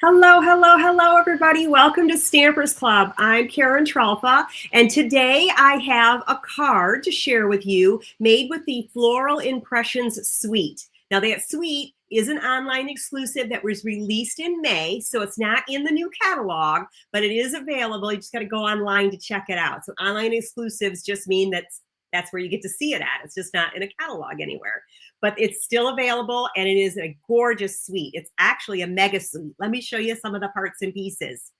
Hello, hello, hello, everybody. Welcome to Stampers Club. I'm Karen Trolfa, and today I have a card to share with you made with the Floral Impressions Suite. Now, that suite is an online exclusive that was released in May, so it's not in the new catalog, but it is available. You just got to go online to check it out. So online exclusives just mean that's where you get to see it at. It's just not in a catalog anywhere. But it's still available, and it is a gorgeous suite. It's actually a mega suite. Let me show you some of the parts and pieces.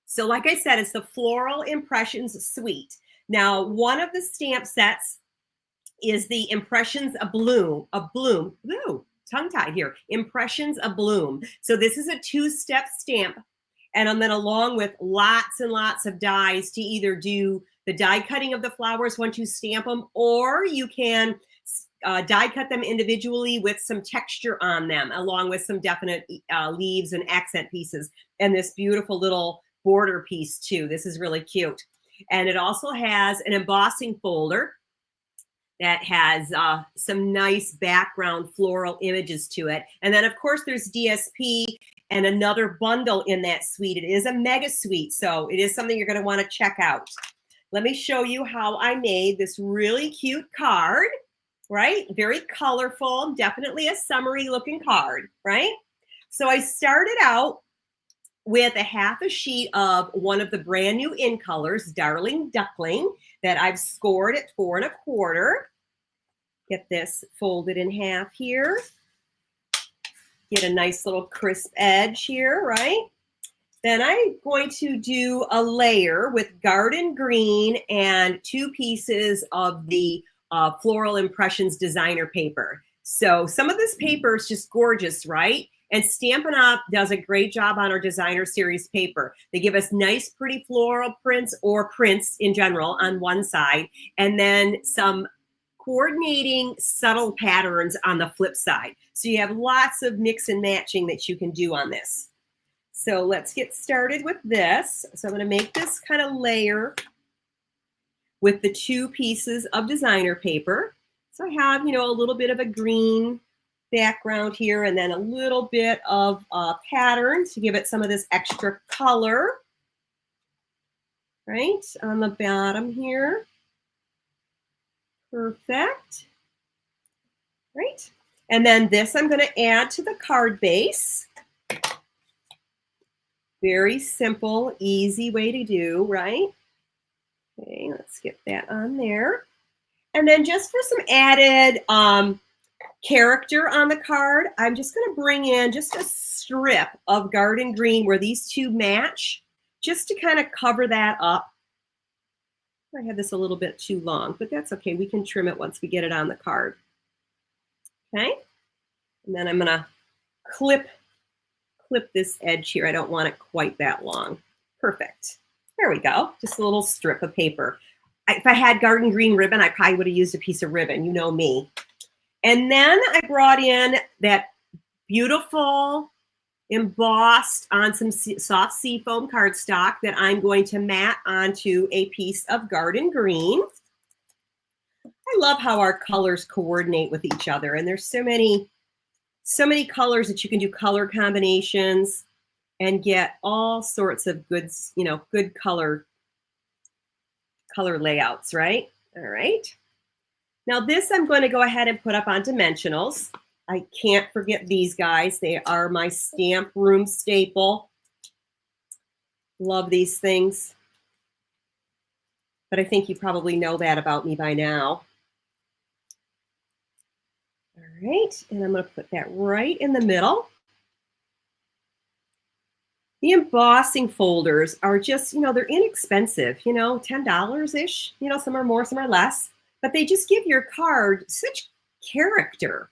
So like I said, it's the Floral Impressions Suite. Now, one of the stamp sets is the Impressions Abloom, tongue-tied here, Impressions Abloom. So this is a two-step stamp, and then along with lots and lots of dies to either do the die cutting of the flowers once you stamp them, or you can die cut them individually with some texture on them, along with some definite leaves and accent pieces, and this beautiful little border piece too. This is really cute. And it also has an embossing folder that has some nice background floral images to it. And then of course there's DSP and another bundle in that suite. It is a mega suite, so it is something you're going to want to check out. Let me show you how I made this really cute card. Right? Very colorful, definitely a summery looking card, right? So I started out with a half a sheet of one of the brand new in colors, Darling Duckling, that I've scored at 4 1/4. Get this folded in half here. Get a nice little crisp edge here, right? Then I'm going to do a layer with Garden Green and 2 pieces of the Floral Impressions designer paper. So some of this paper is just gorgeous, right? And Stampin' Up does a great job on our designer series paper. They give us nice, pretty floral prints or prints in general on one side, and then some coordinating subtle patterns on the flip side. So you have lots of mix and matching that you can do on this. So let's get started with this. So I'm going to make this kind of layer with the 2 pieces of designer paper. So I have, a little bit of a green background here, and then a little bit of pattern to give it some of this extra color, right, on the bottom here. Perfect. Right. And then this I'm going to add to the card base. Very simple, easy way to do, right? Okay, let's get that on there. And then just for some added character on the card, I'm just going to bring in just a strip of Garden Green where these 2 match, just to kind of cover that up. I had this a little bit too long, but that's okay. We can trim it once we get it on the card. Okay. And then I'm going to clip this edge here. I don't want it quite that long. Perfect. There we go. Just a little strip of paper. If I had Garden Green ribbon, I probably would have used a piece of ribbon. You know me. And then I brought in that beautiful embossed on some soft seafoam cardstock that I'm going to mat onto a piece of Garden Green. I love how our colors coordinate with each other, and there's so many colors that you can do color combinations and get all sorts of good, good color layouts, right? All right. Now this I'm going to go ahead and put up on dimensionals. I can't forget these guys. They are my stamp room staple. Love these things. But I think you probably know that about me by now. All right, and I'm going to put that right in the middle. The embossing folders are just, they're inexpensive, $10-ish. Some are more, some are less. But they just give your card such character,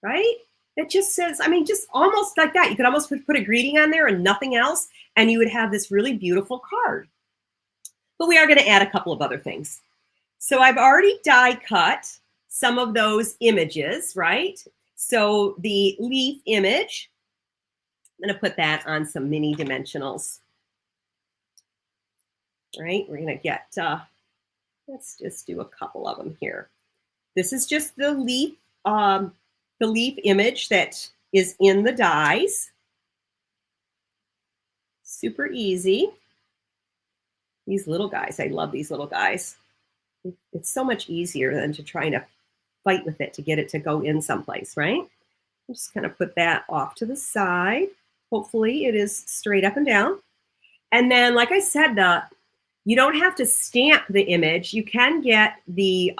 right? It just says, just almost like that. You could almost put a greeting on there and nothing else, and you would have this really beautiful card. But we are going to add a couple of other things. So I've already die cut some of those images, right? So the leaf image, I'm going to put that on some mini dimensionals. Right? We're going to get, let's just do a couple of them here. This is just the leaf image that is in the dies. Super easy. These little guys, I love these little guys. It's so much easier than to try to fight with it to get it to go in someplace, right? I'm just kind of put that off to the side. Hopefully it is straight up and down. And then, like I said, you don't have to stamp the image. You can get the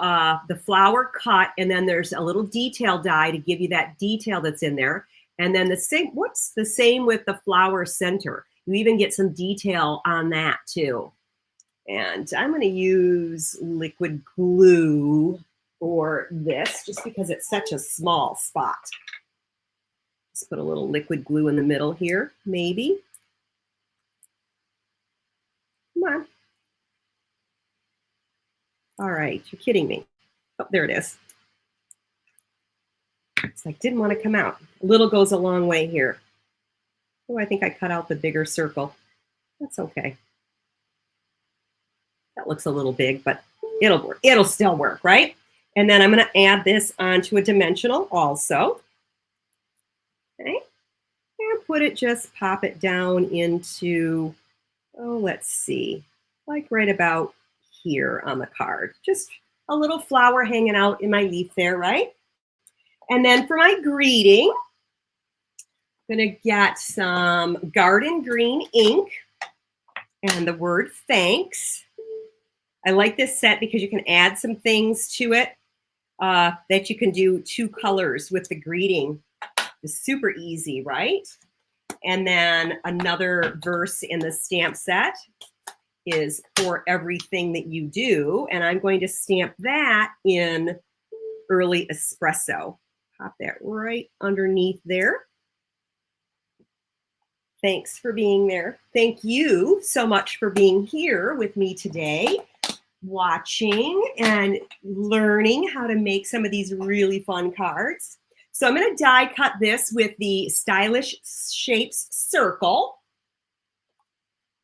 flower cut, and then there's a little detail die to give you that detail that's in there. And then the same with the flower center. You even get some detail on that too. And I'm going to use liquid glue for this just because it's such a small spot. Let's put a little liquid glue in the middle here, maybe. Come on. All right, you're kidding me. Oh, there it is. It's like, didn't want to come out. A little goes a long way here. Oh, I think I cut out the bigger circle. That's okay. That looks a little big, but it'll work. It'll still work, right? And then I'm going to add this onto a dimensional also. Okay. And pop it down into, oh, let's see, like right about here on the card. Just a little flower hanging out in my leaf there, right? And then for my greeting, I'm going to get some garden green ink and the word thanks. I like this set because you can add some things to it that you can do 2 colors with the greeting. It's super easy, right? And then another verse in the stamp set is for everything that you do. And I'm going to stamp that in early espresso. Pop that right underneath there. Thanks for being there. Thank you so much for being here with me today, watching and learning how to make some of these really fun cards. So I'm going to die cut this with the Stylish Shapes circle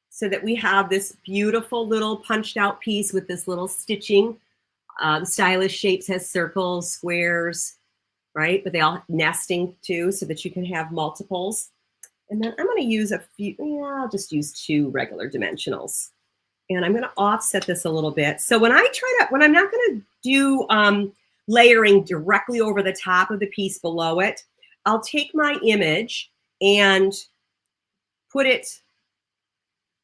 so that we have this beautiful little punched out piece with this little stitching. The Stylish Shapes has circles, squares, right? But they all nesting too so that you can have multiples. And then I'm going to use a few, I'll just use 2 regular dimensionals. And I'm going to offset this a little bit. So when I'm not going to do layering directly over the top of the piece below it, I'll take my image and put it,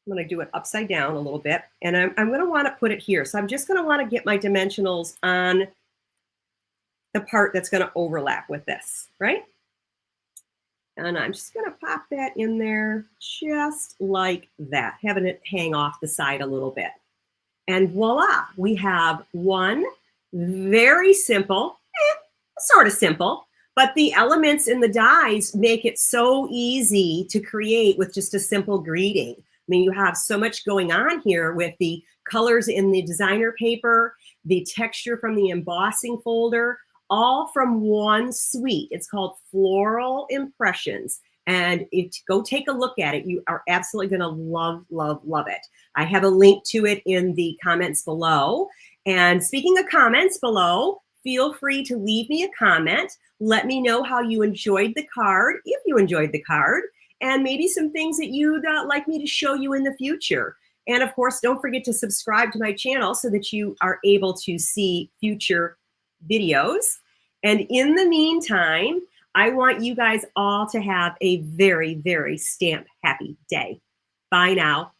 I'm going to do it upside down a little bit. And I'm going to want to put it here. So I'm just going to want to get my dimensionals on the part that's going to overlap with this, right? And I'm just going to pop that in there just like that, having it hang off the side a little bit. And voila, we have one very simple, sort of simple, but the elements in the dies make it so easy to create with just a simple greeting. I mean, you have so much going on here with the colors in the designer paper, the texture from the embossing folder, all from one suite. It's called Floral Impressions. And go take a look at it. You are absolutely going to love, love, love it. I have a link to it in the comments below. And speaking of comments below, feel free to leave me a comment. Let me know how you enjoyed the card, if you enjoyed the card, and maybe some things that you'd like me to show you in the future. And of course, don't forget to subscribe to my channel so that you are able to see future videos. And in the meantime, I want you guys all to have a very, very stamp happy day. Bye now.